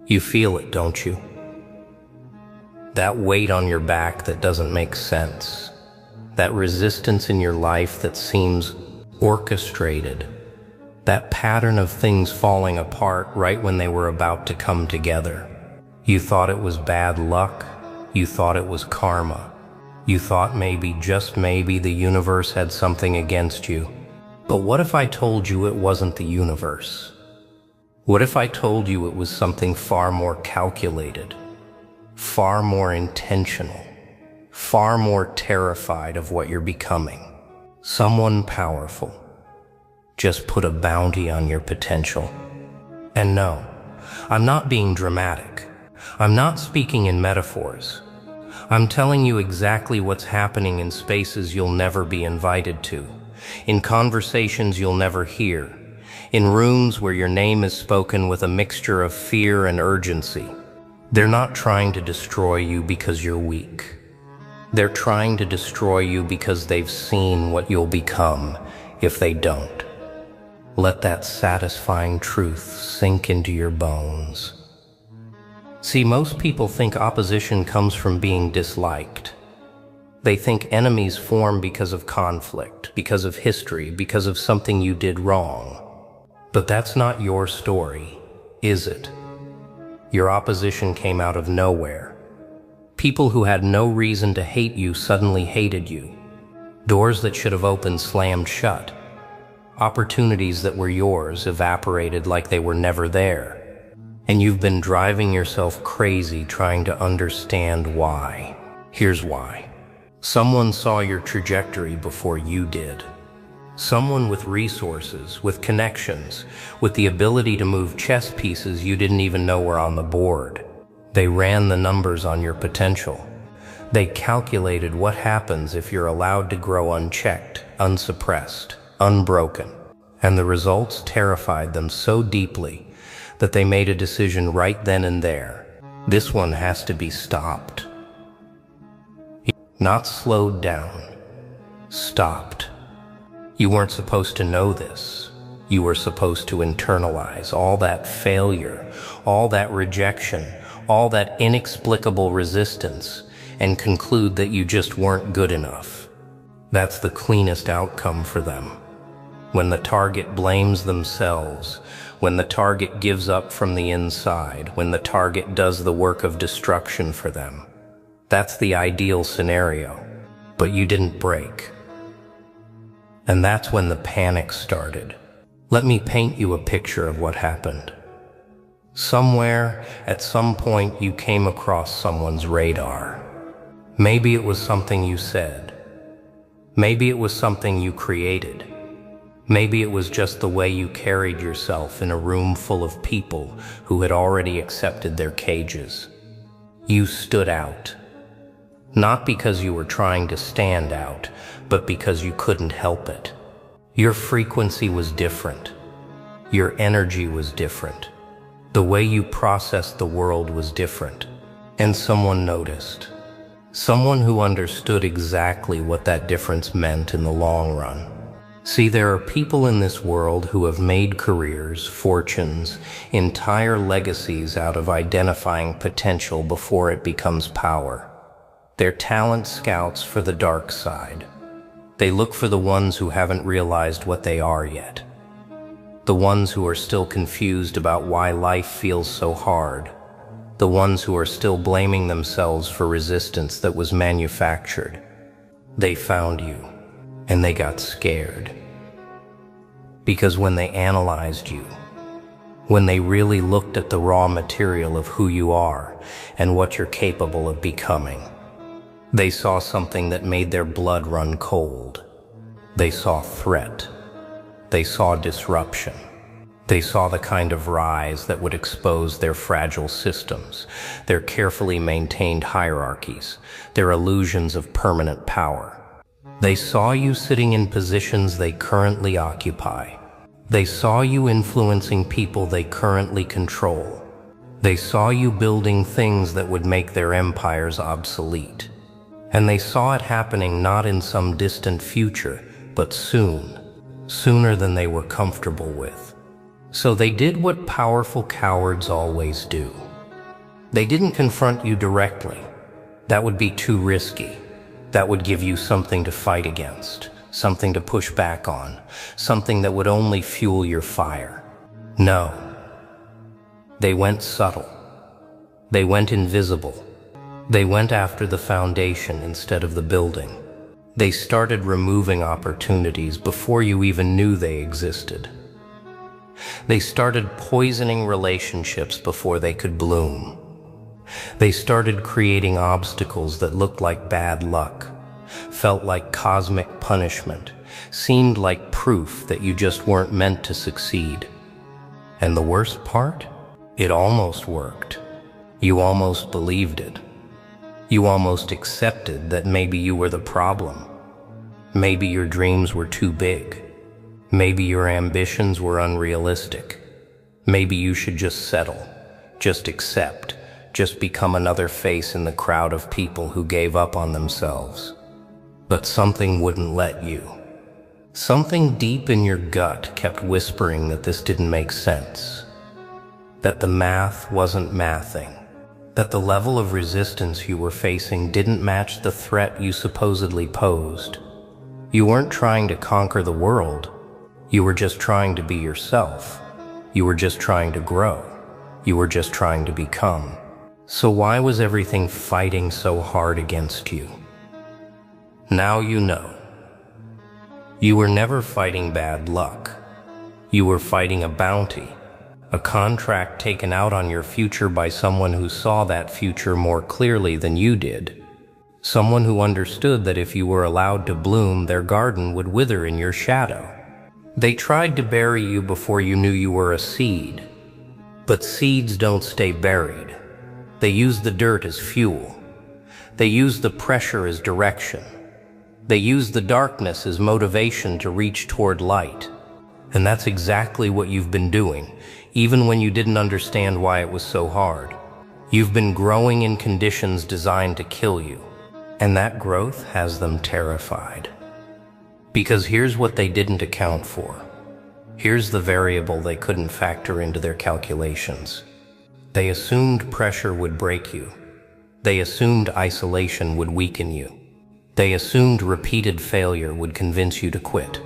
You feel it, don't you? That weight on your back that doesn't make sense. That resistance in your life that seems orchestrated. That pattern of things falling apart right when they were about to come together. You thought it was bad luck. You thought it was karma. You thought maybe, just maybe, the universe had something against you. But what if I told you it wasn't the universe? What if I told you it was something far more calculated, far more intentional, far more terrified of what you're becoming? Someone powerful. Just put a bounty on your potential. And no, I'm not being dramatic. I'm not speaking in metaphors. I'm telling you exactly what's happening in spaces you'll never be invited to, in conversations you'll never hear, in rooms where your name is spoken with a mixture of fear and urgency. They're not trying to destroy you because you're weak. They're trying to destroy you because they've seen what you'll become if they don't. Let that satisfying truth sink into your bones. See, most people think opposition comes from being disliked. They think enemies form because of conflict, because of history, because of something you did wrong. But that's not your story, is it? Your opposition came out of nowhere. People who had no reason to hate you suddenly hated you. Doors that should have opened slammed shut. Opportunities that were yours evaporated like they were never there. And you've been driving yourself crazy trying to understand why. Here's why. Someone saw your trajectory before you did. Someone with resources, with connections, with the ability to move chess pieces you didn't even know were on the board. They ran the numbers on your potential. They calculated what happens if you're allowed to grow unchecked, unsuppressed, unbroken. And the results terrified them so deeply that they made a decision right then and there. This one has to be stopped. Not slowed down, stopped. You weren't supposed to know this. You were supposed to internalize all that failure, all that rejection, all that inexplicable resistance, and conclude that you just weren't good enough. That's the cleanest outcome for them. When the target blames themselves, when the target gives up from the inside, when the target does the work of destruction for them. That's the ideal scenario, but you didn't break. And that's when the panic started. Let me paint you a picture of what happened. Somewhere, at some point, you came across someone's radar. Maybe it was something you said. Maybe it was something you created. Maybe it was just the way you carried yourself in a room full of people who had already accepted their cages. You stood out. Not because you were trying to stand out, but because you couldn't help it. Your frequency was different. Your energy was different. The way you processed the world was different. And someone noticed. Someone who understood exactly what that difference meant in the long run. See, there are people in this world who have made careers, fortunes, entire legacies out of identifying potential before it becomes power. They're talent scouts for the dark side. They look for the ones who haven't realized what they are yet. The ones who are still confused about why life feels so hard. The ones who are still blaming themselves for resistance that was manufactured. They found you, and they got scared. Because when they analyzed you, when they really looked at the raw material of who you are and what you're capable of becoming, they saw something that made their blood run cold. They saw threat. They saw disruption. They saw the kind of rise that would expose their fragile systems, their carefully maintained hierarchies, their illusions of permanent power. They saw you sitting in positions they currently occupy. They saw you influencing people they currently control. They saw you building things that would make their empires obsolete. And they saw it happening not in some distant future, but soon, sooner than they were comfortable with. So they did what powerful cowards always do. They didn't confront you directly. That would be too risky. That would give you something to fight against, something to push back on, something that would only fuel your fire. No. They went subtle. They went invisible. They went after the foundation instead of the building. They started removing opportunities before you even knew they existed. They started poisoning relationships before they could bloom. They started creating obstacles that looked like bad luck, felt like cosmic punishment, seemed like proof that you just weren't meant to succeed. And the worst part? It almost worked. You almost believed it. You almost accepted that maybe you were the problem. Maybe your dreams were too big. Maybe your ambitions were unrealistic. Maybe you should just settle, just accept, just become another face in the crowd of people who gave up on themselves. But something wouldn't let you. Something deep in your gut kept whispering that this didn't make sense, that the math wasn't mathing, that the level of resistance you were facing didn't match the threat you supposedly posed. You weren't trying to conquer the world. You were just trying to be yourself. You were just trying to grow. You were just trying to become. So why was everything fighting so hard against you? Now you know. You were never fighting bad luck. You were fighting a bounty, a contract taken out on your future by someone who saw that future more clearly than you did. Someone who understood that if you were allowed to bloom, their garden would wither in your shadow. They tried to bury you before you knew you were a seed. But seeds don't stay buried. They use the dirt as fuel. They use the pressure as direction. They use the darkness as motivation to reach toward light. And that's exactly what you've been doing, even when you didn't understand why it was so hard. You've been growing in conditions designed to kill you. And that growth has them terrified. Because here's what they didn't account for. Here's the variable they couldn't factor into their calculations. They assumed pressure would break you. They assumed isolation would weaken you. They assumed repeated failure would convince you to quit.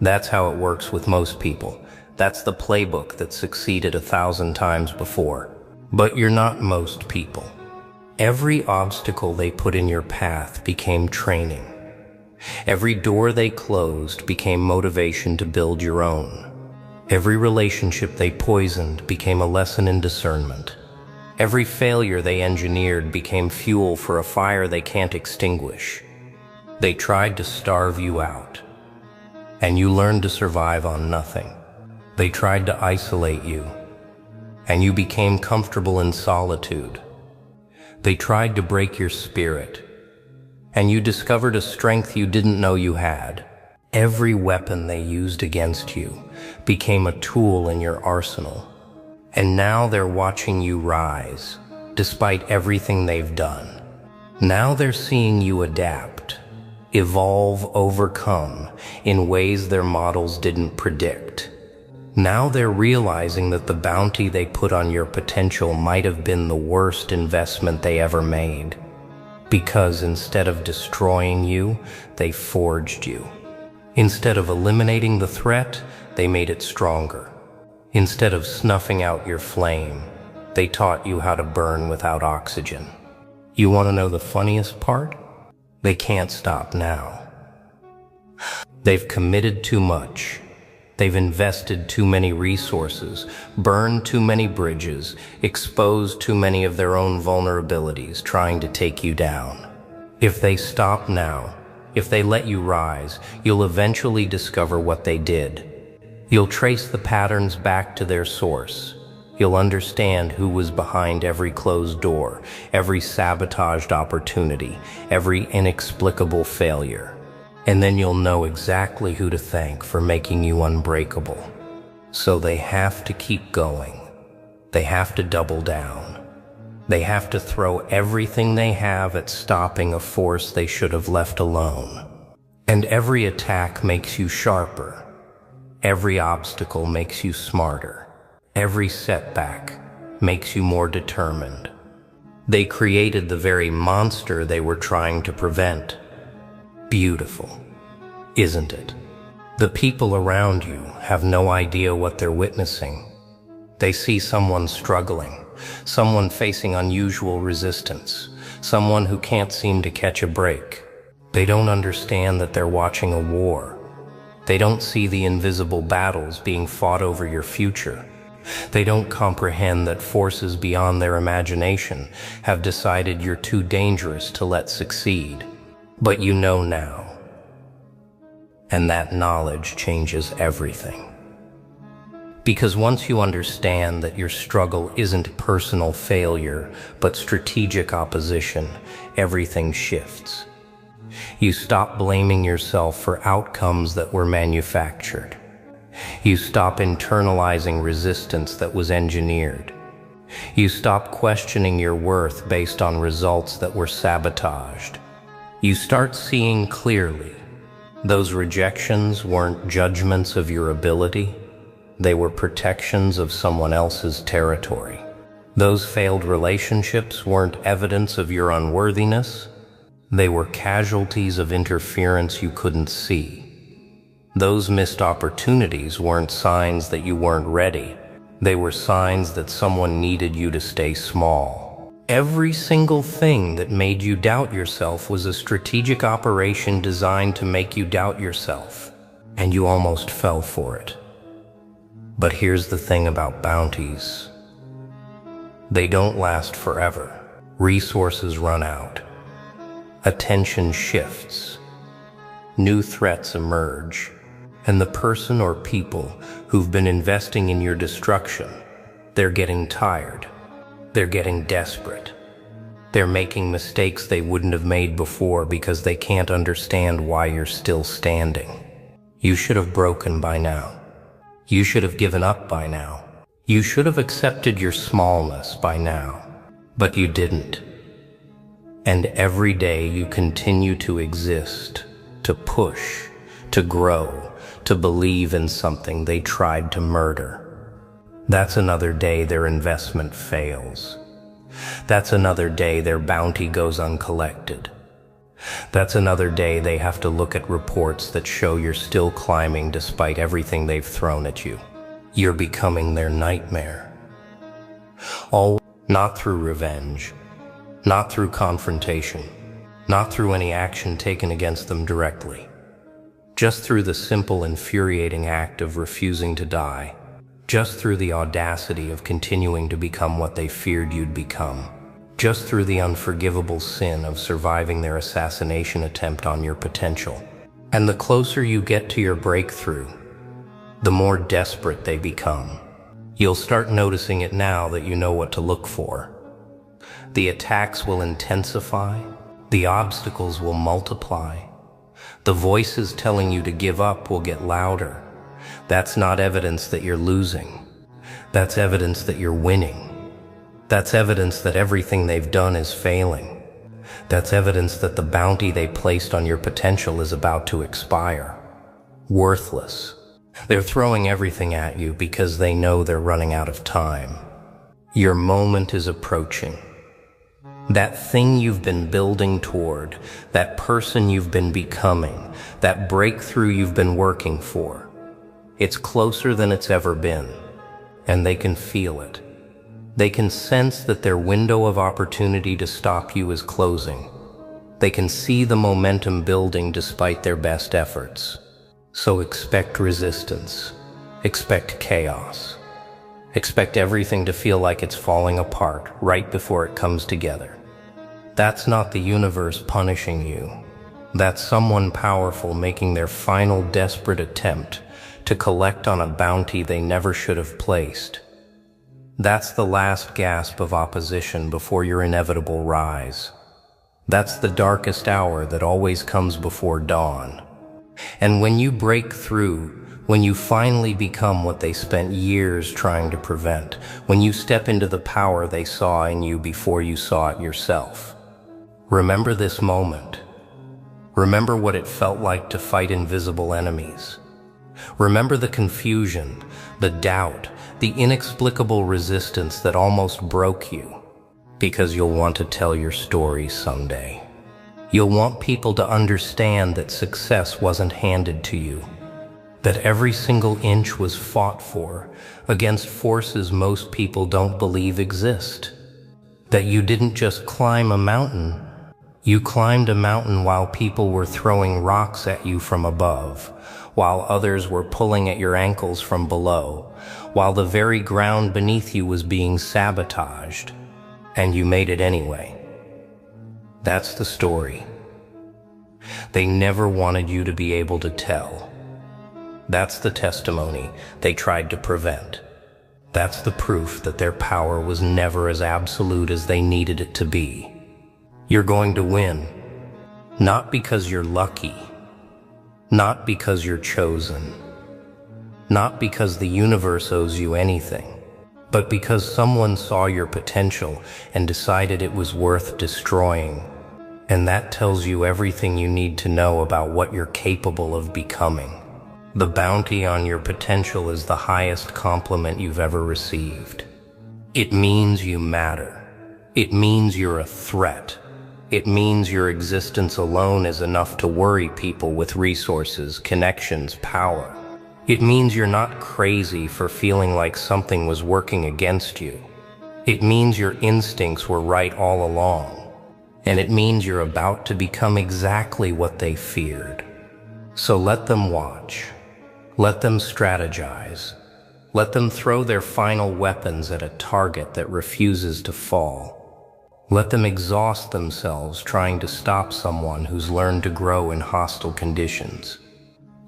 That's how it works with most people. That's the playbook that succeeded 1,000 times before. But you're not most people. Every obstacle they put in your path became training. Every door they closed became motivation to build your own. Every relationship they poisoned became a lesson in discernment. Every failure they engineered became fuel for a fire they can't extinguish. They tried to starve you out, and you learned to survive on nothing. They tried to isolate you, and you became comfortable in solitude. They tried to break your spirit, and you discovered a strength you didn't know you had. Every weapon they used against you became a tool in your arsenal. And now they're watching you rise, despite everything they've done. Now they're seeing you adapt, evolve, overcome in ways their models didn't predict. Now they're realizing that the bounty they put on your potential might have been the worst investment they ever made. Because instead of destroying you, they forged you. Instead of eliminating the threat, they made it stronger. Instead of snuffing out your flame, they taught you how to burn without oxygen. You want to know the funniest part? They can't stop now. They've committed too much. They've invested too many resources, burned too many bridges, exposed too many of their own vulnerabilities, trying to take you down. If they stop now, if they let you rise, you'll eventually discover what they did. You'll trace the patterns back to their source. You'll understand who was behind every closed door, every sabotaged opportunity, every inexplicable failure. And then you'll know exactly who to thank for making you unbreakable. So they have to keep going. They have to double down. They have to throw everything they have at stopping a force they should have left alone. And every attack makes you sharper. Every obstacle makes you smarter. Every setback makes you more determined. They created the very monster they were trying to prevent. Beautiful, isn't it? The people around you have no idea what they're witnessing. They see someone struggling, someone facing unusual resistance, someone who can't seem to catch a break. They don't understand that they're watching a war. They don't see the invisible battles being fought over your future. They don't comprehend that forces beyond their imagination have decided you're too dangerous to let succeed. But you know now. And that knowledge changes everything. Because once you understand that your struggle isn't personal failure, but strategic opposition, everything shifts. You stop blaming yourself for outcomes that were manufactured. You stop internalizing resistance that was engineered. You stop questioning your worth based on results that were sabotaged. You start seeing clearly. Those rejections weren't judgments of your ability. They were protections of someone else's territory. Those failed relationships weren't evidence of your unworthiness. They were casualties of interference you couldn't see. Those missed opportunities weren't signs that you weren't ready. They were signs that someone needed you to stay small. Every single thing that made you doubt yourself was a strategic operation designed to make you doubt yourself, and you almost fell for it. But here's the thing about bounties. They don't last forever. Resources run out. Attention shifts. New threats emerge. And the person or people who've been investing in your destruction, they're getting tired. They're getting desperate. They're making mistakes they wouldn't have made before because they can't understand why you're still standing. You should have broken by now. You should have given up by now. You should have accepted your smallness by now. But you didn't. And every day you continue to exist, to push, to grow, to believe in something they tried to murder. That's another day their investment fails. That's another day their bounty goes uncollected. That's another day they have to look at reports that show you're still climbing despite everything they've thrown at you. You're becoming their nightmare. All not through revenge, not through confrontation, not through any action taken against them directly. Just through the simple, infuriating act of refusing to die. Just through the audacity of continuing to become what they feared you'd become. Just through the unforgivable sin of surviving their assassination attempt on your potential. And the closer you get to your breakthrough, the more desperate they become. You'll start noticing it now that you know what to look for. The attacks will intensify. The obstacles will multiply. The voices telling you to give up will get louder. That's not evidence that you're losing. That's evidence that you're winning. That's evidence that everything they've done is failing. That's evidence that the bounty they placed on your potential is about to expire. Worthless. They're throwing everything at you because they know they're running out of time. Your moment is approaching. That thing you've been building toward, that person you've been becoming, that breakthrough you've been working for, it's closer than it's ever been, and they can feel it. They can sense that their window of opportunity to stop you is closing. They can see the momentum building despite their best efforts. So expect resistance. Expect chaos. Expect everything to feel like it's falling apart right before it comes together. That's not the universe punishing you. That's someone powerful making their final desperate attempt to collect on a bounty they never should have placed. That's the last gasp of opposition before your inevitable rise. That's the darkest hour that always comes before dawn. And when you break through, when you finally become what they spent years trying to prevent, when you step into the power they saw in you before you saw it yourself, remember this moment. Remember what it felt like to fight invisible enemies. Remember the confusion, the doubt, the inexplicable resistance that almost broke you. Because you'll want to tell your story someday. You'll want people to understand that success wasn't handed to you, that every single inch was fought for against forces most people don't believe exist. That you didn't just climb a mountain, you climbed a mountain while people were throwing rocks at you from above, while others were pulling at your ankles from below, while the very ground beneath you was being sabotaged, and you made it anyway. That's the story. They never wanted you to be able to tell. That's the testimony they tried to prevent. That's the proof that their power was never as absolute as they needed it to be. You're going to win, not because you're lucky, not because you're chosen, not because the universe owes you anything, but because someone saw your potential and decided it was worth destroying. And that tells you everything you need to know about what you're capable of becoming. The bounty on your potential is the highest compliment you've ever received. It means you matter. It means you're a threat. It means your existence alone is enough to worry people with resources, connections, power. It means you're not crazy for feeling like something was working against you. It means your instincts were right all along. And it means you're about to become exactly what they feared. So let them watch. Let them strategize. Let them throw their final weapons at a target that refuses to fall. Let them exhaust themselves trying to stop someone who's learned to grow in hostile conditions.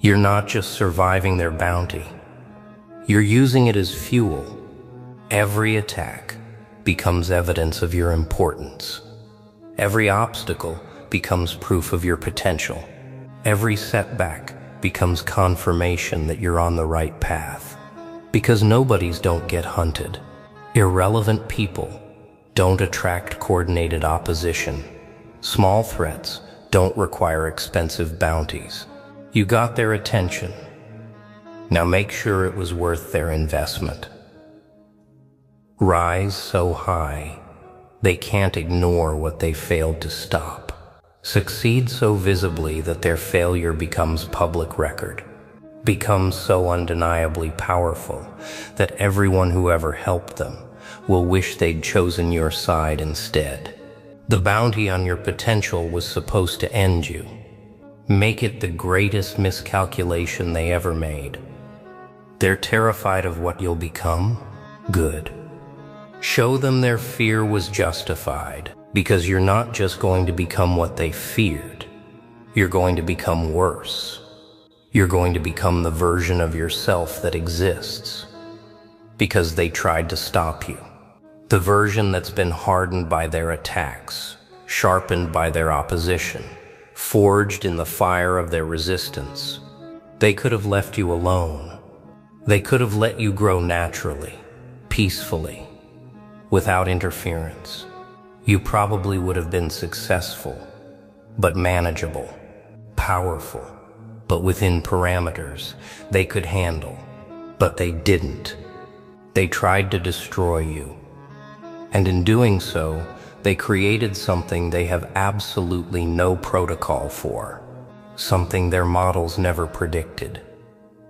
You're not just surviving their bounty. You're using it as fuel. Every attack becomes evidence of your importance. Every obstacle becomes proof of your potential. Every setback becomes confirmation that you're on the right path. Because nobodies don't get hunted. Irrelevant people don't attract coordinated opposition. Small threats don't require expensive bounties. You got their attention. Now make sure it was worth their investment. Rise so high they can't ignore what they failed to stop. Succeed so visibly that their failure becomes public record. Become so undeniably powerful that everyone who ever helped them will wish they'd chosen your side instead. The bounty on your potential was supposed to end you. Make it the greatest miscalculation they ever made. They're terrified of what you'll become? Good. Show them their fear was justified, because you're not just going to become what they feared. You're going to become worse. You're going to become the version of yourself that exists, because they tried to stop you. The version that's been hardened by their attacks, sharpened by their opposition, forged in the fire of their resistance. They could have left you alone. They could have let you grow naturally, peacefully, without interference. You probably would have been successful, but manageable, powerful, but within parameters they could handle. But they didn't. They tried to destroy you. And in doing so, they created something they have absolutely no protocol for. Something their models never predicted.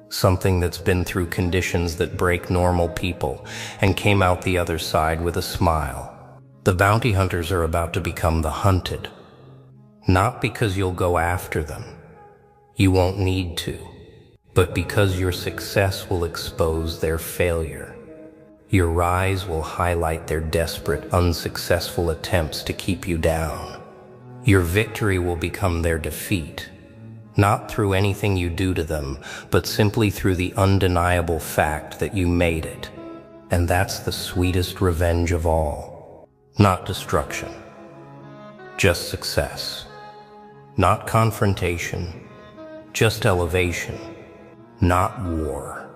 Something that's been through conditions that break normal people and came out the other side with a smile. The bounty hunters are about to become the hunted. Not because you'll go after them. You won't need to. But because your success will expose their failure. Your rise will highlight their desperate, unsuccessful attempts to keep you down. Your victory will become their defeat. Not through anything you do to them, but simply through the undeniable fact that you made it. And that's the sweetest revenge of all. Not destruction. Just success. Not confrontation. Just elevation. Not war.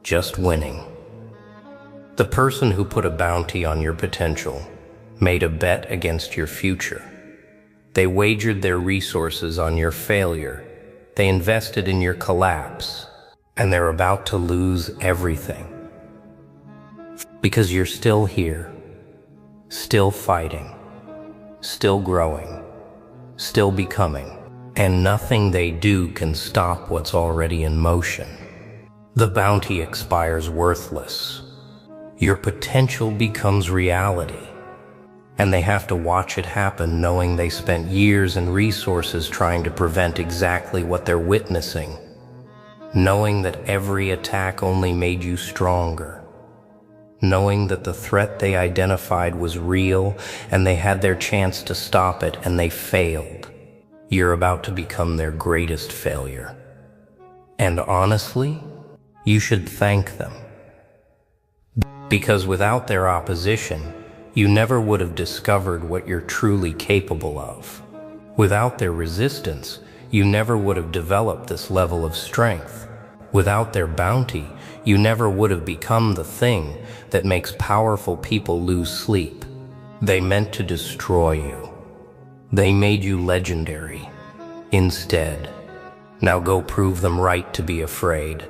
Just winning. The person who put a bounty on your potential made a bet against your future. They wagered their resources on your failure. They invested in your collapse. And they're about to lose everything. Because you're still here. still fighting, still growing, still becoming, and nothing they do can stop what's already in motion. The bounty expires worthless. Your potential becomes reality, and they have to watch it happen knowing they spent years and resources trying to prevent exactly what they're witnessing, knowing that every attack only made you stronger, knowing that the threat they identified was real and they had their chance to stop it and they failed. You're about to become their greatest failure. And honestly, you should thank them. Because without their opposition, you never would have discovered what you're truly capable of. Without their resistance, you never would have developed this level of strength. Without their bounty, you never would have become the thing that makes powerful people lose sleep. They meant to destroy you. They made you legendary. Instead, now go prove them right to be afraid.